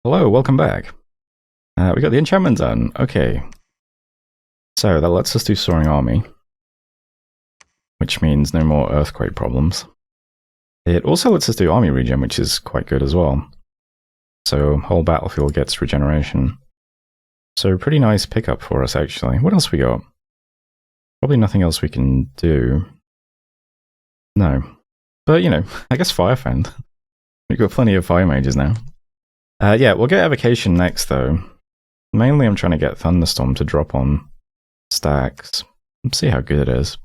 Hello, welcome back. We got the enchantment done. Okay. So that lets us do Soaring Army, which means no more earthquake problems. It also lets us do army regen, which is quite good as well. So whole battlefield gets regeneration. So pretty nice pickup for us, actually. What else we got? Probably nothing else we can do. No. But, you know, I guess Firefend. We've got plenty of fire mages now. Yeah, we'll get Evocation next, though. Mainly I'm trying to get Thunderstorm to drop on stacks. Let's see how good it is.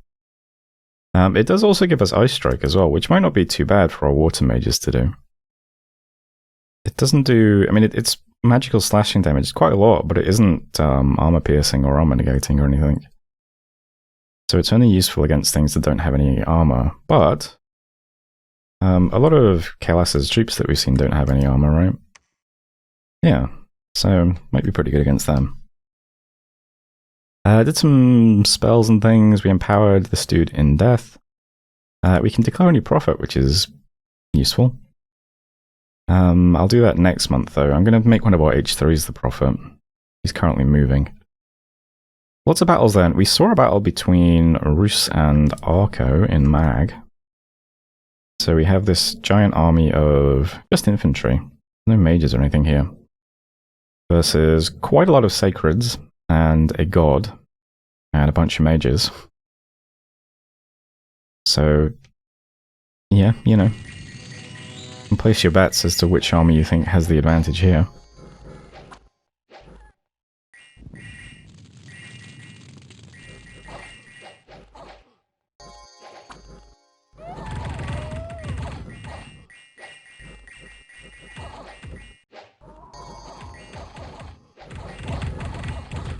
It does also give us Ice Strike as well, which might not be too bad for our water mages to do. It doesn't do... I mean, it's magical slashing damage. It's quite a lot, but it isn't armor piercing or armor negating or anything. So it's only useful against things that don't have any armor. But a lot of Kaelas's troops that we've seen don't have any armor, right? Yeah, so might be pretty good against them. Did some spells and things. We empowered this dude in death. We can declare a new prophet, which is useful. I'll do that next month, though. I'm going to make one of our H3s the prophet. He's currently moving. Lots of battles then. We saw a battle between Rus and Arco in Mag. So we have this giant army of just infantry. No mages or anything here. Versus quite a lot of sacreds and a god and a bunch of mages. So, yeah, you know. You can place your bets as to which army you think has the advantage here.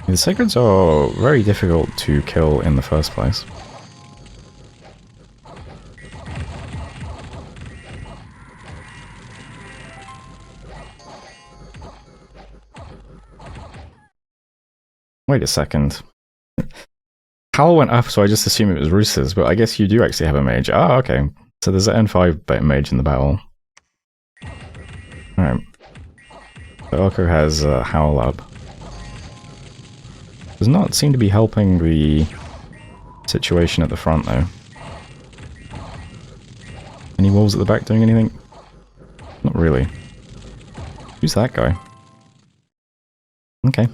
The sacreds are very difficult to kill in the first place. Wait a second. Howl went up, so I just assumed it was Roosters, but I guess you do actually have a mage. Ah, okay. So there's an N5 mage in the battle. Alright. So Arco has Howl up. Does not seem to be helping the situation at the front, though. Any wolves at the back doing anything? Not really. Who's that guy? Okay.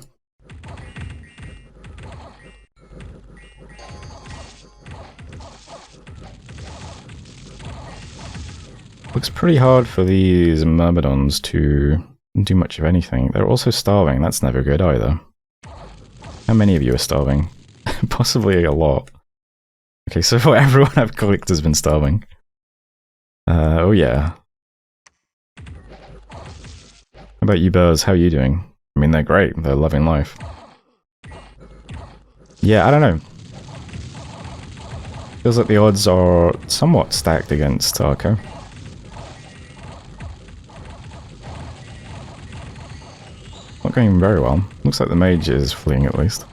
Looks pretty hard for these Myrmidons to do much of anything. They're also starving. That's never good either. How many of you are starving? Possibly a lot. Okay, so far everyone I've clicked has been starving. Oh yeah. How about you birds? How are you doing? I mean, they're great. They're loving life. Yeah, I don't know. Feels like the odds are somewhat stacked against Arco. Not going very well. Looks like the mage is fleeing at least.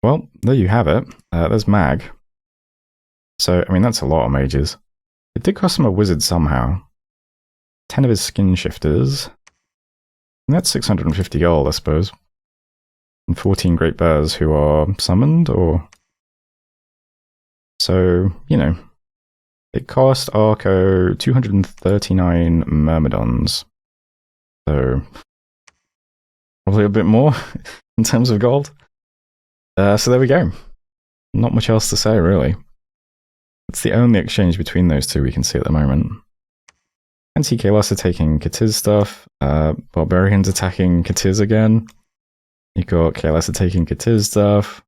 Well, there you have it. There's Mag. So, I mean, that's a lot of mages. It did cost him a wizard somehow. 10 of his skin shifters. And that's 650 gold, I suppose. And 14 great bears who are summoned, or... So, you know. It cost Arco 239 Myrmidons. So... probably a bit more in terms of gold. So there we go. Not much else to say, really. It's the only exchange between those two we can see at the moment. Anti-Kaelas are taking Katiz stuff. Barbarians attacking Katiz again. You got Kaelas taking Katiz stuff.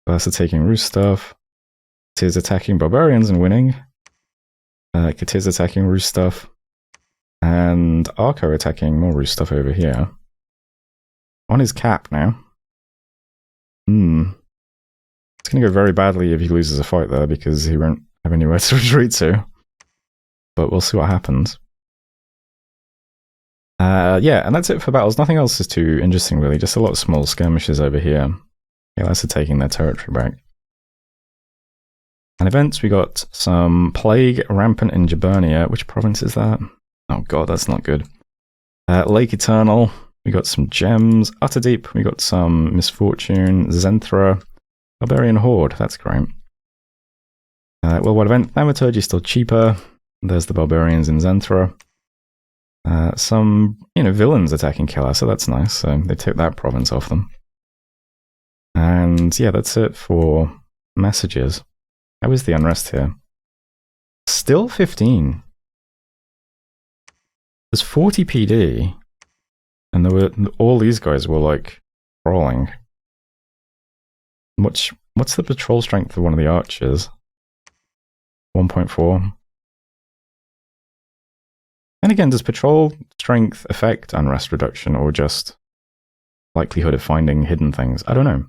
Kaelas taking Rus stuff. Katiz attacking Barbarians and winning. Katiz attacking Rus stuff. And Arco attacking more Rus stuff over here. On his cap now. It's going to go very badly if he loses a fight there, because he won't have anywhere to retreat to. But we'll see what happens. Yeah, and that's it for battles. Nothing else is too interesting, really. Just a lot of small skirmishes over here. Chaos are taking their territory back. And events, we got some Plague rampant in Jaburnia. Which province is that? Oh god, that's not good. Lake Eternal, we got some gems. Utterdeep, we got some Misfortune. Zenthra, Barbarian Horde, that's great. Well, what event? Thaumaturgy is still cheaper. There's the Barbarians in Zenthra. Some, villains attacking Killer, so that's nice. So they took that province off them. And yeah, that's it for messages. How is the unrest here? Still 15. There's 40 PD. And there were all these guys were like crawling. What's the patrol strength of one of the archers? 1.4. And again, does patrol strength affect unrest reduction or just likelihood of finding hidden things? I don't know.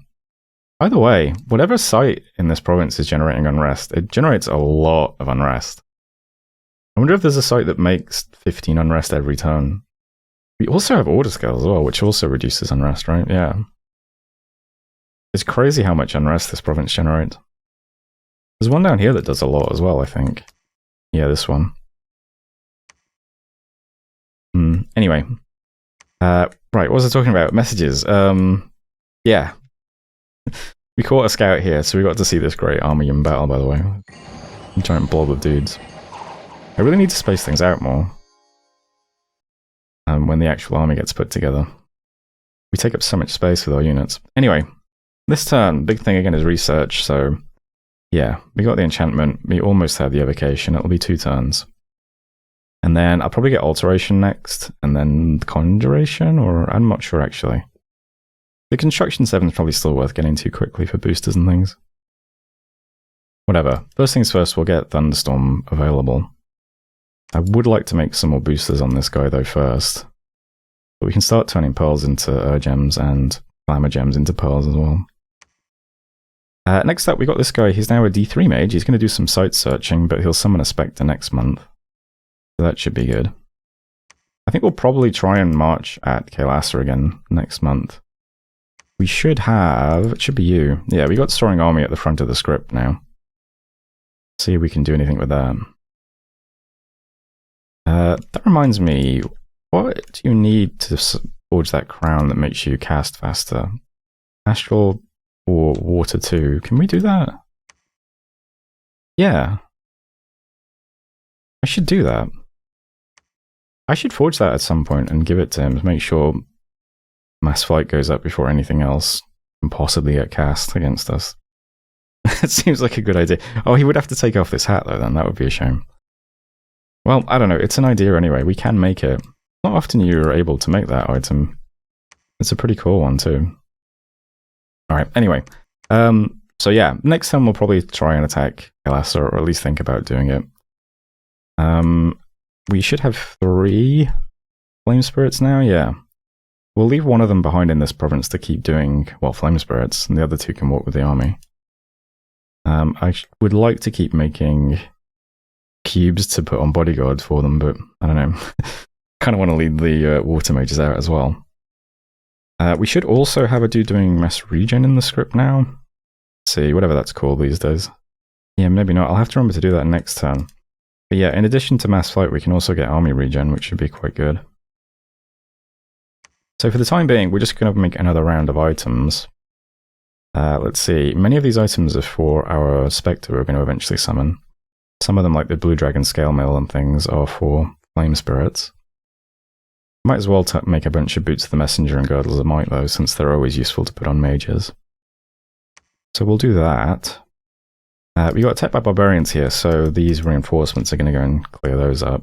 Either way, whatever site in this province is generating unrest, it generates a lot of unrest. I wonder if there's a site that makes 15 unrest every turn. We also have order scale as well, which also reduces unrest, right? Yeah. It's crazy how much unrest this province generates. There's one down here that does a lot as well, I think. Yeah, this one. Anyway. Right, what was I talking about? Messages. Yeah. We caught a scout here, so we got to see this great army in battle, by the way. A giant blob of dudes. I really need to space things out more. When the actual army gets put together. We take up so much space with our units. Anyway, this turn, big thing again is research, so yeah, we got the enchantment, we almost have the evocation, it'll be 2 turns. And then I'll probably get alteration next, and then conjuration, or I'm not sure actually. The construction 7 is probably still worth getting to quickly for boosters and things. Whatever, first things first, we'll get Thunderstorm available. I would like to make some more boosters on this guy though first. But we can start turning pearls into gems and glamour gems into pearls as well. Next up we got this guy, he's now a D3 mage, he's going to do some site searching, but he'll summon a Spectre next month. So that should be good. I think we'll probably try and march at Kael'thas again next month. We should have, it should be you. Yeah, we got Soaring Army at the front of the script now. See if we can do anything with that. That reminds me, what do you need to forge that crown that makes you cast faster? Astral or Water 2? Can we do that? Yeah. I should do that. I should forge that at some point and give it to him to make sure Mass Flight goes up before anything else can possibly get cast against us. It seems like a good idea. Oh, he would have to take off this hat though, then. That would be a shame. Well, I don't know. It's an idea anyway. We can make it. Not often you're able to make that item. It's a pretty cool one too. Alright, anyway. So yeah, next time we'll probably try and attack Kael'thas, or at least think about doing it. We should have 3 Flame Spirits now, yeah. We'll leave one of them behind in this province to keep doing, well, Flame Spirits, and the other 2 can walk with the army. I would like to keep making cubes to put on bodyguard for them, but I don't know. Kind of want to lead the water mages out as well. We should also have a dude doing mass regen in the script now. Let's see, whatever that's called these days. Yeah, maybe not. I'll have to remember to do that next turn. But yeah, in addition to mass flight, we can also get army regen, which should be quite good. So for the time being, we're just going to make another round of items. Let's see, many of these items are for our Spectre we're going to eventually summon. Some of them, like the Blue Dragon Scale Mill and things, are for Flame Spirits. Might as well make a bunch of Boots of the Messenger and Girdles of Might, though, since they're always useful to put on mages. So we'll do that. We got attacked by Barbarians here, so these reinforcements are going to go and clear those up.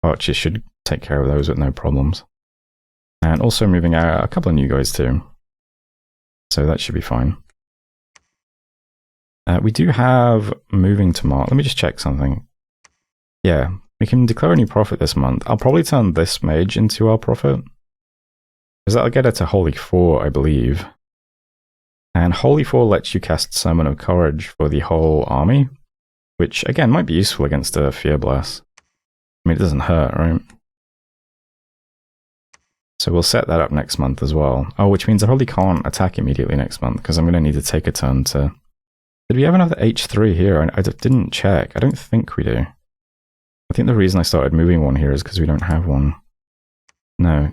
Archers should take care of those with no problems. And also moving out a couple of new guys too. So that should be fine. We do have moving to Mark. Let me just check something. Yeah, we can declare a new prophet this month. I'll probably turn this mage into our prophet. Because that'll get her to Holy 4, I believe. And Holy 4 lets you cast Sermon of Courage for the whole army. Which, again, might be useful against a Fear Blast. I mean, it doesn't hurt, right? So we'll set that up next month as well. Oh, which means I probably can't attack immediately next month, because I'm going to need to take a turn to... Did we have another H3 here? I didn't check. I don't think we do. I think the reason I started moving one here is because we don't have one. No.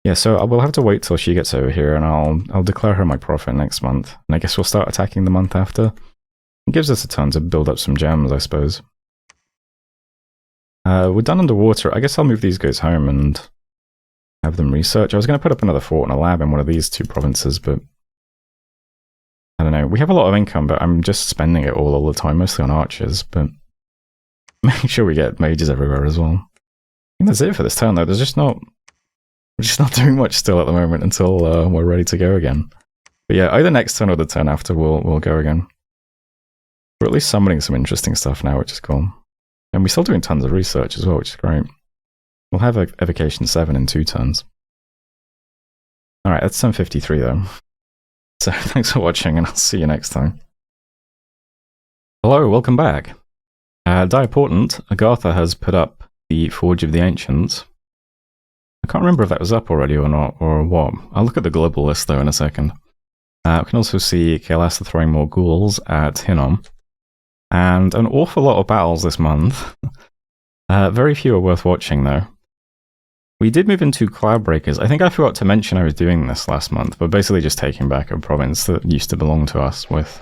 Yeah, so we'll have to wait till she gets over here, and I'll declare her my prophet next month. And I guess we'll start attacking the month after. It gives us a turn to build up some gems, I suppose. We're done underwater. I guess I'll move these guys home and have them research. I was going to put up another fort and a lab in one of these two provinces, but I don't know. We have a lot of income, but I'm just spending it all the time, mostly on archers, but make sure we get mages everywhere as well. I think that's it for this turn, though. We're just not doing much still at the moment until we're ready to go again. But yeah, either next turn or the turn after, we'll go again. We're at least summoning some interesting stuff now, which is cool. And we're still doing tons of research as well, which is great. We'll have Evocation 7 in 2 turns. Alright, that's turn 53 though. So thanks for watching, and I'll see you next time. Hello, welcome back. Diaportant, Agartha has put up the Forge of the Ancients. I can't remember if that was up already or not, or what. I'll look at the global list though in a second. We can also see Kael'thas throwing more ghouls at Hinnom. And an awful lot of battles this month. Very few are worth watching though. We did move into Cloudbreakers. I think I forgot to mention I was doing this last month, but basically just taking back a province that used to belong to us with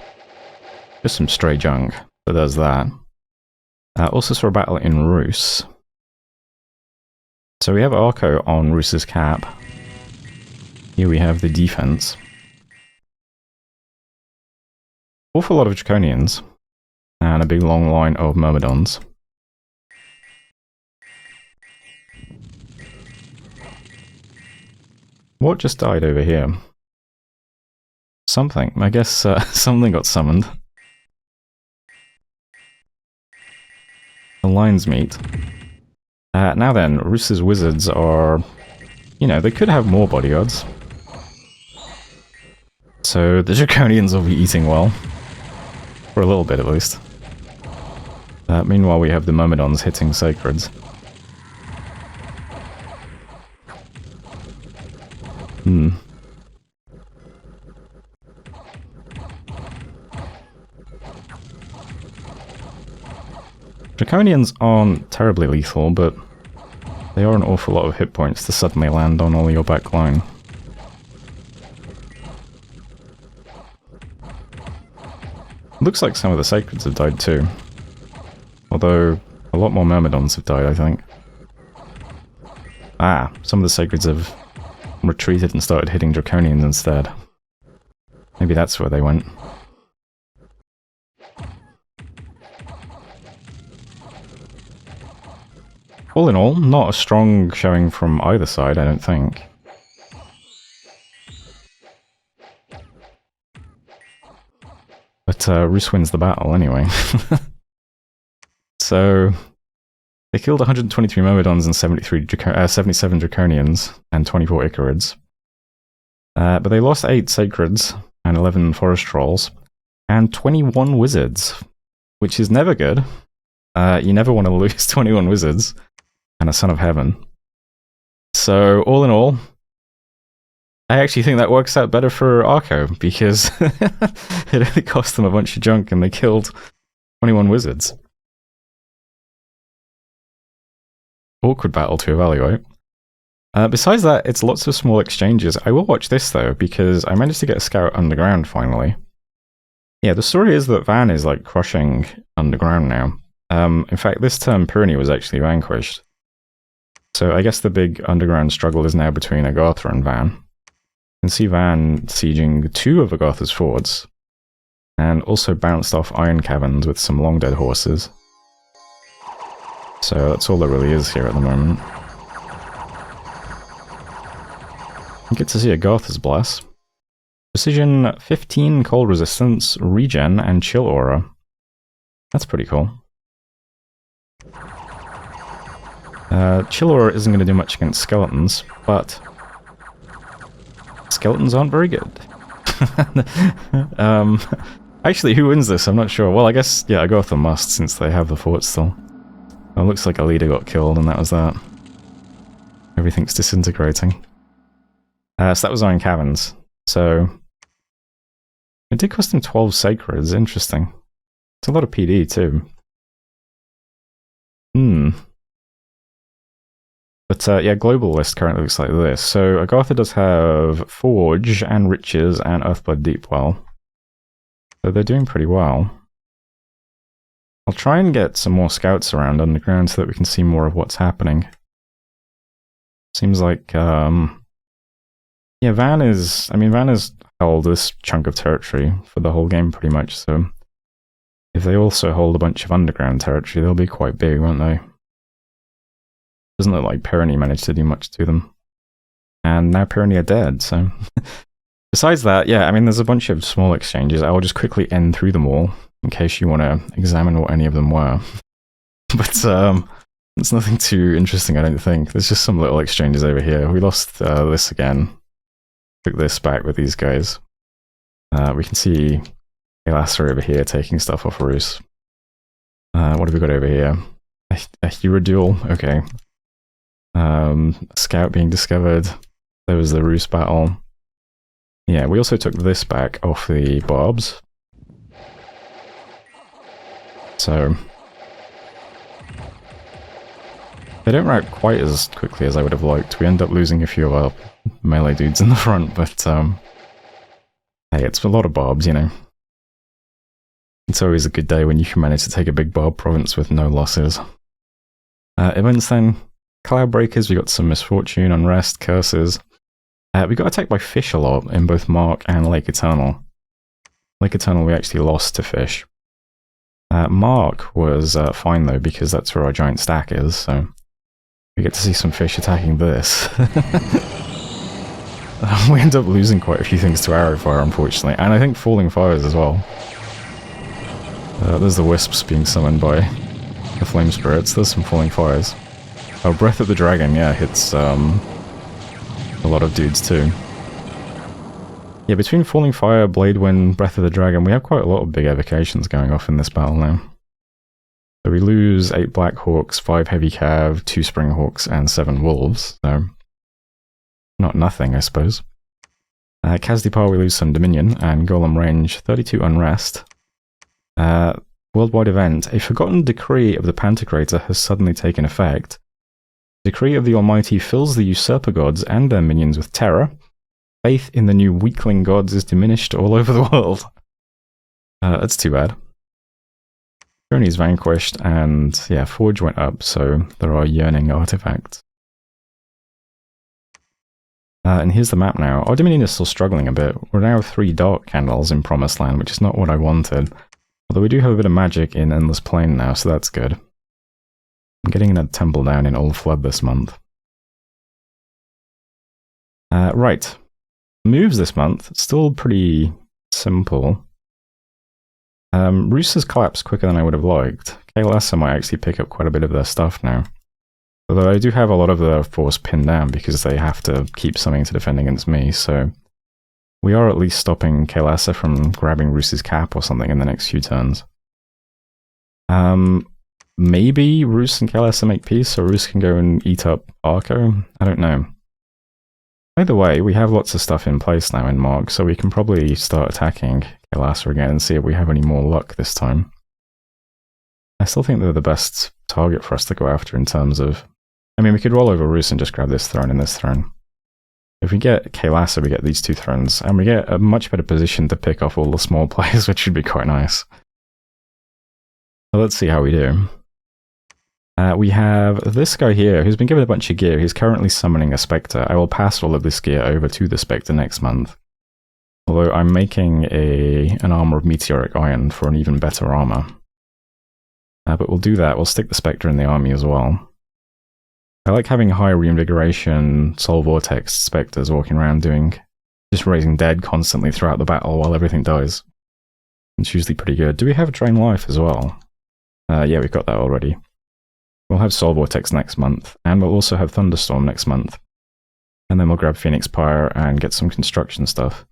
just some stray junk that does that. Also saw a battle in Rus. So we have Arco on Rus's cap. Here we have the defense. Awful lot of Draconians. And a big long line of Myrmidons. What just died over here? Something. I guess something got summoned. The lines meet. Now then, Rus's wizards are... You know, they could have more bodyguards. So the Draconians will be eating well. For a little bit at least. Meanwhile we have the Myrmidons hitting Sacreds. Draconians aren't terribly lethal, but they are an awful lot of hit points to suddenly land on all your back line. Looks like some of the Sacreds have died too. Although, a lot more Myrmidons have died, I think. Ah, some of the Sacreds have retreated and started hitting Draconians instead. Maybe that's where they went. All in all, not a strong showing from either side, I don't think. But Rus wins the battle anyway. So, they killed 123 Myrmidons and 77 Draconians and 24 Icarids. But they lost 8 Sacreds and 11 Forest Trolls and 21 Wizards, which is never good. You never want to lose 21 Wizards and a Son of Heaven. So, all in all, I actually think that works out better for Arco, because it only cost them a bunch of junk and they killed 21 Wizards. Awkward battle to evaluate. Besides that, it's lots of small exchanges. I will watch this though, because I managed to get a scout underground finally. Yeah, the story is that Van is like crushing underground now. In fact, this term Pyrenees was actually vanquished. So I guess the big underground struggle is now between Agartha and Van. You can see Van sieging 2 of Agartha's forts, and also bounced off iron caverns with some long dead horses. So that's all there really is here at the moment. You get to see Agartha's Bless. Precision 15, cold resistance, regen, and chill aura. That's pretty cool. Chill aura isn't going to do much against skeletons, but skeletons aren't very good. Actually, who wins this? I'm not sure. Well, I guess, yeah, Agartha must, since they have the fort still. Well, it looks like a leader got killed, and that was that. Everything's disintegrating. So that was Iron Caverns. So it did cost him 12 Sacreds. Interesting. It's a lot of PD too. But yeah, global list currently looks like this. So Agartha does have Forge and Riches and Earthblood Deepwell. So they're doing pretty well. I'll try and get some more scouts around underground so that we can see more of what's happening. Seems like, yeah, Van has held this chunk of territory for the whole game pretty much, so if they also hold a bunch of underground territory, they'll be quite big, won't they? Doesn't look like Pyrenees managed to do much to them. And now Pyrenees are dead, so... Besides that, yeah, I mean, there's a bunch of small exchanges. I'll just quickly end through them all, in case you want to examine what any of them were. But, it's nothing too interesting, I don't think. There's just some little exchanges over here. We lost this again. Took this back with these guys. We can see Elasser over here taking stuff off Roos. What have we got over here? A hero duel? Okay. Scout being discovered. There was the Roos battle. Yeah, we also took this back off the Barbs. So... they don't rout quite as quickly as I would have liked. We end up losing a few of our melee dudes in the front, but hey, it's a lot of Barbs, you know. It's always a good day when you can manage to take a big Barb province with no losses. Events then. Cloud Breakers, we got some Misfortune, Unrest, Curses. We got attacked by Fish a lot in both Mark and Lake Eternal. Lake Eternal we actually lost to Fish. Mark was fine though, because that's where our giant stack is, so... we get to see some fish attacking this. We end up losing quite a few things to arrow fire, unfortunately, and I think falling fires as well. There's the wisps being summoned by the flame spirits. There's some falling fires. Oh, Breath of the Dragon, yeah, hits a lot of dudes too. Yeah, between Falling Fire, Blade Wind, Breath of the Dragon, we have quite a lot of big evocations going off in this battle now. So we lose 8 Black Hawks, 5 Heavy Cav, 2 Spring Hawks, and 7 Wolves, so... not nothing, I suppose. Kazdipar, we lose some Dominion, and Golem Range, 32 Unrest. Worldwide event, a forgotten decree of the Pantocrator has suddenly taken effect. Decree of the Almighty fills the usurper gods and their minions with terror. Faith in the new weakling gods is diminished all over the world. That's too bad. Pyrenees vanquished, and yeah, Forge went up, so there are yearning artifacts. And here's the map now. Our Dominion is still struggling a bit. We're now 3 Dark Candles in Promised Land, which is not what I wanted. Although we do have a bit of magic in Endless Plain now, so that's good. I'm getting a temple down in Old Flood this month. Right. Moves this month, still pretty simple. Roos has collapsed quicker than I would have liked. Kael'thasa might actually pick up quite a bit of their stuff now. Although I do have a lot of their force pinned down because they have to keep something to defend against me, so... we are at least stopping Kael'thasa from grabbing Roos's cap or something in the next few turns. Maybe Roos and Kael'thasa make peace, so Roos can go and eat up Arco? I don't know. Either way, we have lots of stuff in place now in Mark, so we can probably start attacking Kael'thasa again and see if we have any more luck this time. I still think they're the best target for us to go after in terms of... I mean, we could roll over Roos and just grab this throne and this throne. If we get Kael'thasa, we get these 2 thrones, and we get a much better position to pick off all the small players, which should be quite nice. So let's see how we do. We have this guy here, who's been given a bunch of gear. He's currently summoning a Spectre. I will pass all of this gear over to the Spectre next month. Although I'm making an armor of meteoric iron for an even better armor. But we'll do that. We'll stick the Spectre in the army as well. I like having high reinvigoration, Soul Vortex Spectres walking around just raising dead constantly throughout the battle while everything dies. It's usually pretty good. Do we have Drain Life as well? Yeah, we've got that already. We'll have Soul Vortex next month, and we'll also have Thunderstorm next month. And then we'll grab Phoenix Pyre and get some construction stuff.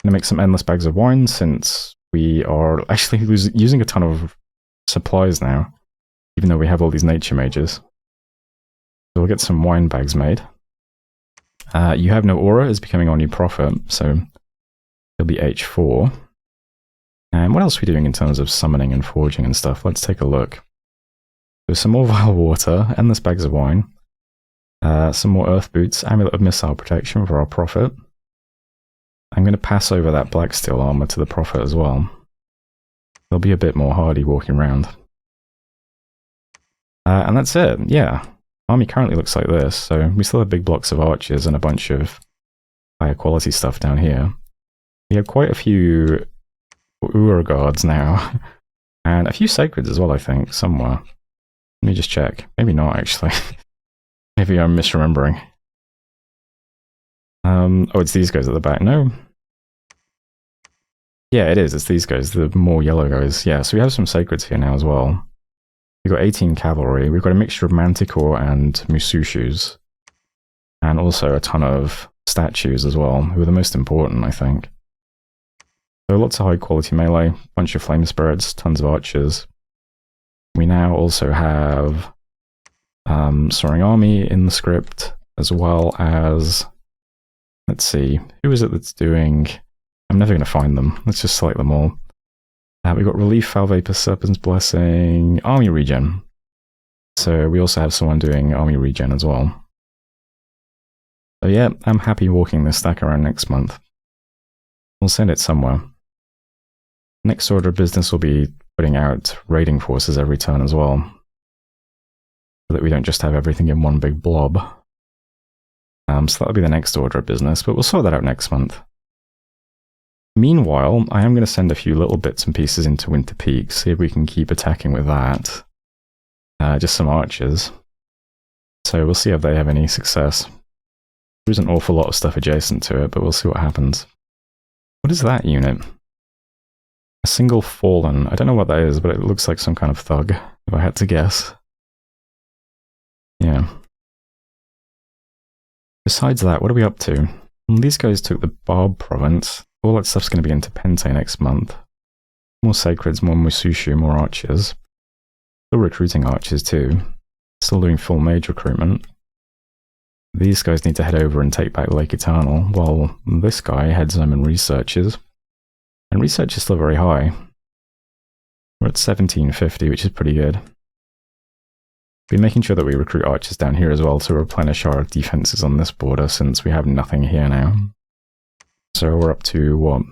I'm going to make some endless bags of wine, since we are actually using a ton of supplies now, even though we have all these nature mages. So we'll get some wine bags made. You have no aura is becoming our new prophet, so it'll be H4. And what else are we doing in terms of summoning and forging and stuff? Let's take a look. So some more vile water, endless bags of wine, some more earth boots, amulet of missile protection for our prophet. I'm going to pass over that black steel armor to the prophet as well. They'll be a bit more hardy walking around. And that's it, yeah. Army currently looks like this, so we still have big blocks of archers and a bunch of higher quality stuff down here. We have quite a few Ura guards now, and a few sacreds as well, I think, somewhere. Let me just check. Maybe not, actually. Maybe I'm misremembering. Oh, it's these guys at the back. No. Yeah, it is. It's these guys, the more yellow guys. Yeah, so we have some sacreds here now as well. We've got 18 cavalry. We've got a mixture of manticore and musushus. And also a ton of statues as well, who are the most important, I think. So lots of high quality melee, bunch of flame spirits, tons of archers. We now also have Soaring Army in the script, as well as, let's see, who is it that's doing, I'm never going to find them, let's just select them all. We've got Relief, Foul Vapor, Serpent's Blessing, Army Regen. So we also have someone doing Army Regen as well. So yeah, I'm happy walking this stack around next month. We'll send it somewhere. Next order of business will be putting out raiding forces every turn as well, so that we don't just have everything in one big blob. So that'll be the next order of business, but we'll sort that out next month. Meanwhile, I am going to send a few little bits and pieces into Winter Peak, see if we can keep attacking with that. Just some archers. So we'll see if they have any success. There's an awful lot of stuff adjacent to it, but we'll see what happens. What is that unit? A single fallen. I don't know what that is, but it looks like some kind of thug, if I had to guess. Yeah. Besides that, what are we up to? These guys took the Barb province. All that stuff's going to be into Pentei next month. More sacreds, more musushu, more archers. Still recruiting archers too. Still doing full mage recruitment. These guys need to head over and take back Lake Eternal, while this guy heads home and researches. And research is still very high. We're at 1750, which is pretty good. We're making sure that we recruit archers down here as well to replenish our defenses on this border, since we have nothing here now. So we're up to, what,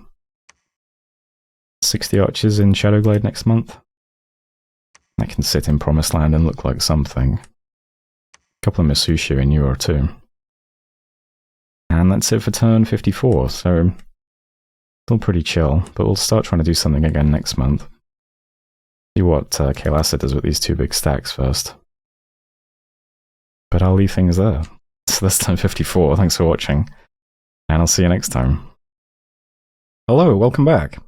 60 archers in Shadowglade next month? That can sit in Promised Land and look like something. A couple of Masushi in Ura too. And that's it for turn 54, so still pretty chill, but we'll start trying to do something again next month. See what Kael'thas does with these two big stacks first. But I'll leave things there. So that's turn 54, thanks for watching, and I'll see you next time. Hello, welcome back.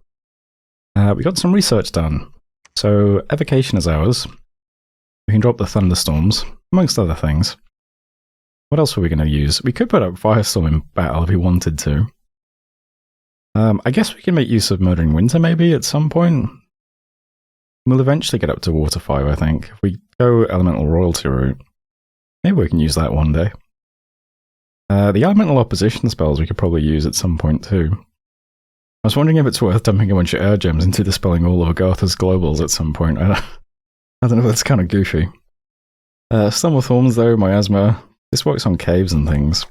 We got some research done. So, evocation is ours. We can drop the thunderstorms, amongst other things. What else were we going to use? We could put up Firestorm in battle if we wanted to. I guess we can make use of Murdering Winter maybe at some point. We'll eventually get up to Water 5, I think. If we go Elemental Royalty route, maybe we can use that one day. The Elemental Opposition spells we could probably use at some point too. I was wondering if it's worth dumping a bunch of air gems into dispelling all of Agartha's globals at some point. I don't know if that's kind of goofy. Stun with Thorns though, Miasma. This works on caves and things.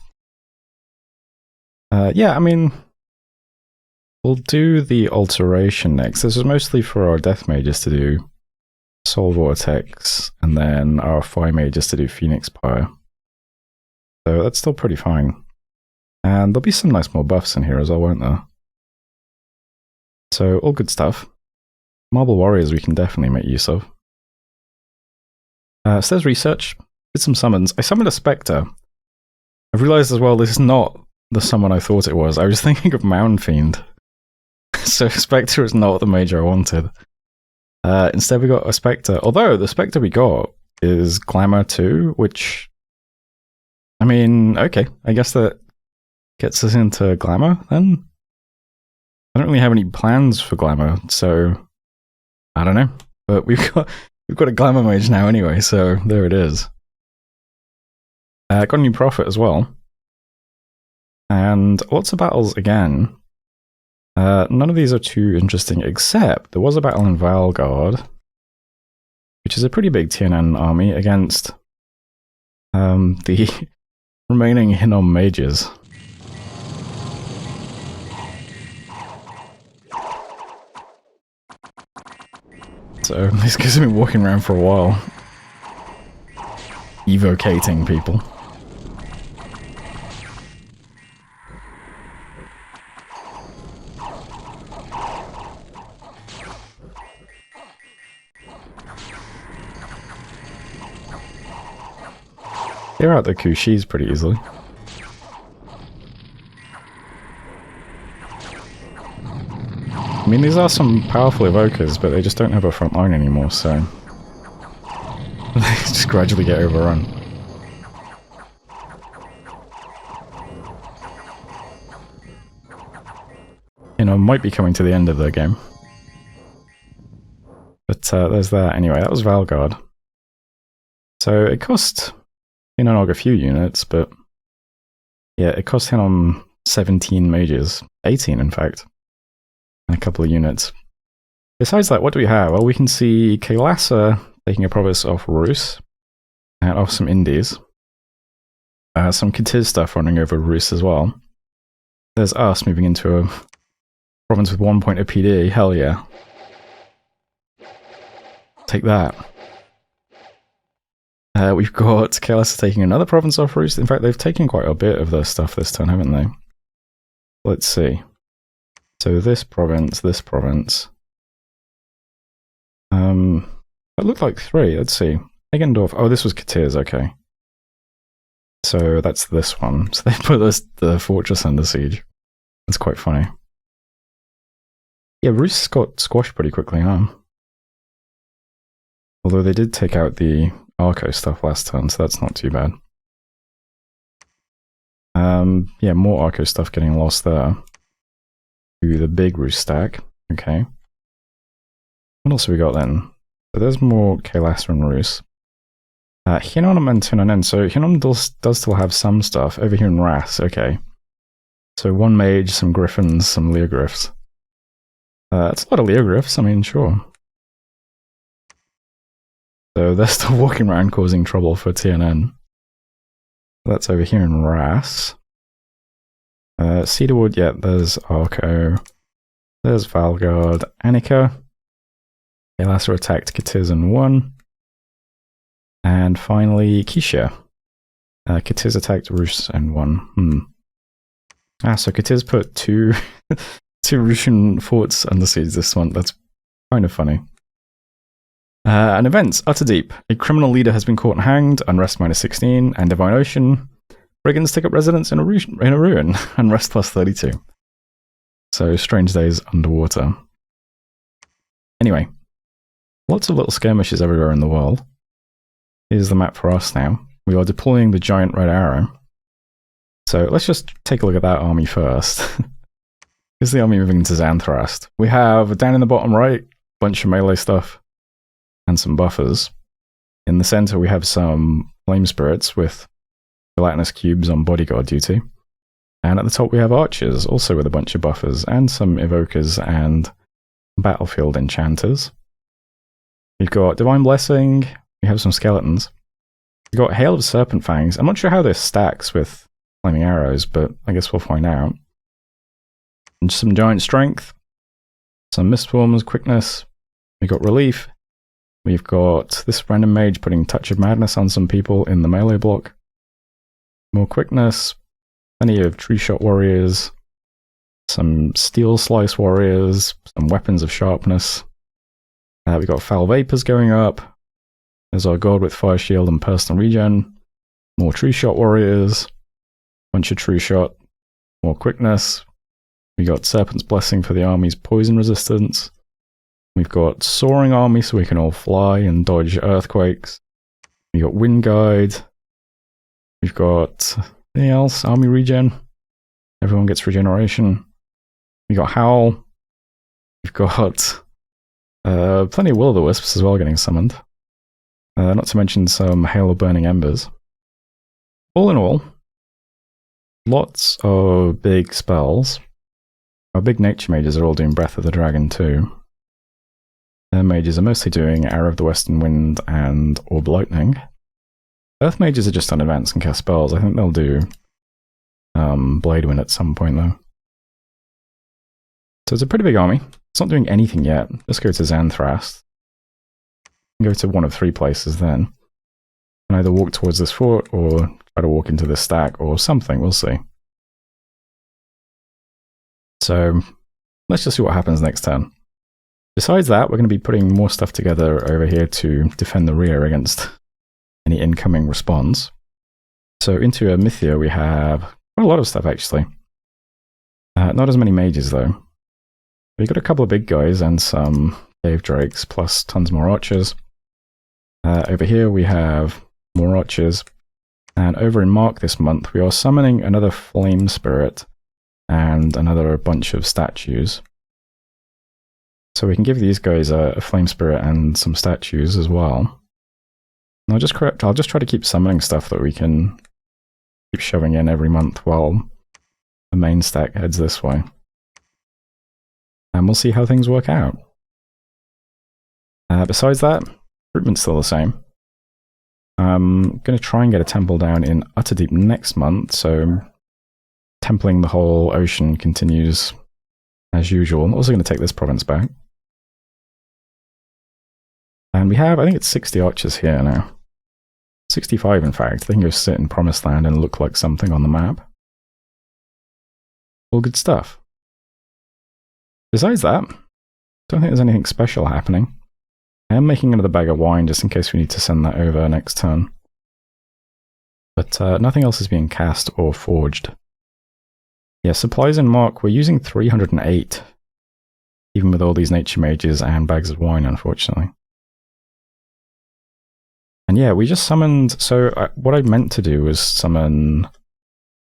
Yeah, I mean, we'll do the alteration next. This is mostly for our Death Mages to do Soul Vortex, and then our Fire Mages to do Phoenix Pyre. So that's still pretty fine. And there'll be some nice more buffs in here as well, won't there? So, all good stuff. Marble Warriors we can definitely make use of. So there's research. Did some summons. I summoned a Spectre. I've realised as well this is not the summon I thought it was. I was thinking of Mound Fiend. So Spectre is not the mage I wanted. Instead we got a Spectre. Although the Spectre we got is Glamour 2, which... I mean, okay. I guess that gets us into Glamour then? I don't really have any plans for Glamour, so I don't know. But we've got a Glamour mage now anyway, so there it is. Got a new Prophet as well. And lots of battles again. None of these are too interesting, except there was a battle in Valgard, which is a pretty big TNN army against the remaining Hinnom mages. So these guys have been walking around for a while, evocating people. They're out the Kushis pretty easily. I mean, these are some powerful evokers, but they just don't have a front line anymore, so they just gradually get overrun. You know, might be coming to the end of the game. But there's that. Anyway, that was Valgard. So it cost Hinnom a few units, but yeah, it cost Hinnom 17 mages. 18, in fact. And a couple of units. Besides that, what do we have? Well, we can see Kailasa taking a province off Rus and off some Indies. Some Katiz stuff running over Rus as well. There's us moving into a province with 1 point of PD. Hell yeah. Take that. We've got Kailasa taking another province off Rus. In fact, they've taken quite a bit of their stuff this turn, haven't they? Let's see. So this province. It looked like 3. Let's see. Eggendorf. Oh, this was Katiz, okay. So that's this one. So they put the fortress under siege. That's quite funny. Yeah, Rus got squashed pretty quickly, huh? Although they did take out the Arco stuff last turn, so that's not too bad. Yeah, more Arco stuff getting lost there. To the big Rus stack. Okay. What else have we got then? So there's more Kailasa and Rus. Hinnom and Tunanen. So Hinnom does still have some stuff over here in Ras. Okay. So 1 mage, some griffins, some Leogryphs. That's a lot of Leogryphs, I mean, sure. So they're still walking around causing trouble for TNN. That's over here in Ras. Cedarwood, yeah, there's Arco. There's Valgard. Annika. Kailasa attacked Katiz and won. And finally, Kisha. Katiz attacked Rus and won. So Katiz put two Russian forts under siege this one. That's kind of funny. And events. Utter Deep. A criminal leader has been caught and hanged. Unrest -16. And Divine Ocean. Brigands take up residence in a ruin. Unrest +32. So strange days underwater. Anyway. Lots of little skirmishes everywhere in the world. Here's the map for us now. We are deploying the giant red arrow. So let's just take a look at that army first. Here's the army moving into Xanthrast. We have, down in the bottom right, a bunch of melee stuff and some buffers. In the center, we have some flame spirits with gelatinous cubes on bodyguard duty. And at the top, we have archers, also with a bunch of buffers, and some evokers and battlefield enchanters. We've got Divine Blessing. We have some skeletons. We've got Hail of Serpent Fangs. I'm not sure how this stacks with flaming arrows, but I guess we'll find out. And some Giant Strength. Some Mistforms, Quickness. We've got Relief. We've got this random mage putting Touch of Madness on some people in the melee block. More Quickness. Plenty of Tree Shot Warriors. Some Steel Slice Warriors. Some Weapons of Sharpness. We've got Foul Vapors going up. There's our god with Fire Shield and Personal Regen. More True Shot Warriors. Bunch of True Shot. More Quickness. We got Serpent's Blessing for the army's poison resistance. We've got Soaring Army so we can all fly and dodge earthquakes. We got Wind Guide. We've got anything else? Army Regen. Everyone gets regeneration. We got Howl. We've got plenty of Will-o'-the-Wisps as well getting summoned. Not to mention some Hail of Burning Embers. All in all, lots of big spells. Our big nature mages are all doing Breath of the Dragon too. Their mages are mostly doing Arrow of the Western Wind and Orb Lightning. Earth mages are just on advance and cast spells. I think they'll do Blade Wind at some point though. So it's a pretty big army. It's not doing anything yet. Let's go to Xanthrast. Go to one of 3 places then. And either walk towards this fort or try to walk into this stack or something. We'll see. So let's just see what happens next turn. Besides that, we're going to be putting more stuff together over here to defend the rear against any incoming response. So into Mythia we have quite a lot of stuff actually. Not as many mages though. We've got a couple of big guys and some cave drakes plus tons more archers. Over here we have more archers. And over in Mark this month we are summoning another flame spirit and another bunch of statues. So we can give these guys a flame spirit and some statues as well. And I'll just try to keep summoning stuff that we can keep shoving in every month while the main stack heads this way. And we'll see how things work out. Besides that, recruitment's still the same. I'm going to try and get a temple down in Utterdeep next month, so templing the whole ocean continues as usual. I'm also going to take this province back. And we have, I think it's 60 archers here now. 65 in fact. They can go sit in Promised Land and look like something on the map. All good stuff. Besides that, don't think there's anything special happening. I am making another bag of wine just in case we need to send that over next turn. But nothing else is being cast or forged. Yeah, supplies in Mark, we're using 308. Even with all these nature mages and bags of wine, unfortunately. And yeah, we just summoned... So what I meant to do was summon...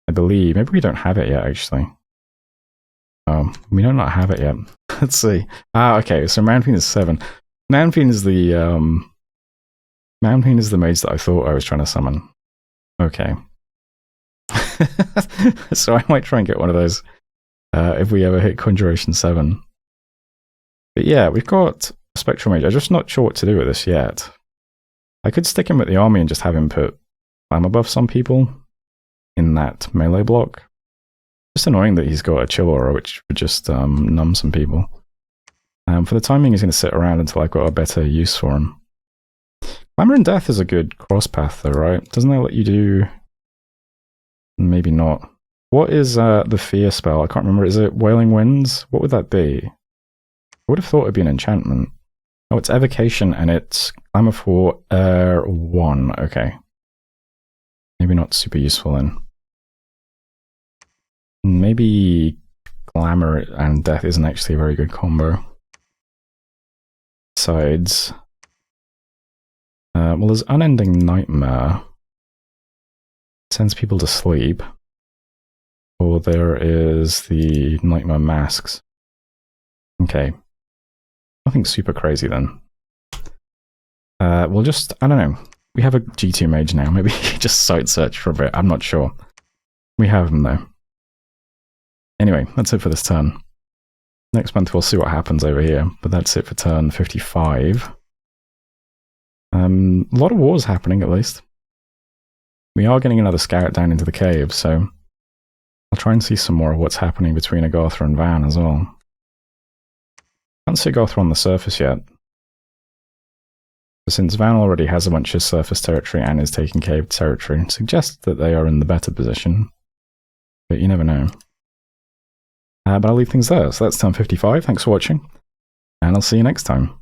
I believe... Maybe we don't have it yet, actually. We do not have it yet. Let's see. Okay, so Manfiend is 7. Manfiend is the... Manfiend is the mage that I thought I was trying to summon. Okay. So I might try and get one of those if we ever hit Conjuration 7. But yeah, we've got a Spectral Mage. I'm just not sure what to do with this yet. I could stick him at the army and just have him put Flamma buffs on people in that melee block. Just annoying that he's got a chill aura, which would just numb some people. For the timing, he's going to sit around until I've got a better use for him. Glamour and Death is a good cross path though, right? Doesn't that let you do... Maybe not. What is the Fear spell? I can't remember. Is it Wailing Winds? What would that be? I would have thought it'd be an enchantment. Oh, it's Evocation and it's Glamour for 1. Okay. Maybe not super useful then. Maybe Glamour and Death isn't actually a very good combo. Besides... well, there's Unending Nightmare. Sends people to sleep. Or there is the Nightmare Masks. Okay. Nothing super crazy then. We'll just, I don't know. We have a G2 mage now. Maybe just site search for a bit. I'm not sure. We have them though. Anyway, that's it for this turn. Next month we'll see what happens over here. But that's it for turn 55. A lot of wars happening at least. We are getting another scout down into the cave, so I'll try and see some more of what's happening between Agartha and Van as well. Can't see Agartha on the surface yet. But since Van already has a bunch of surface territory and is taking cave territory, it suggests that they are in the better position. But you never know. But I'll leave things there. So that's turn 55. Thanks for watching, and I'll see you next time.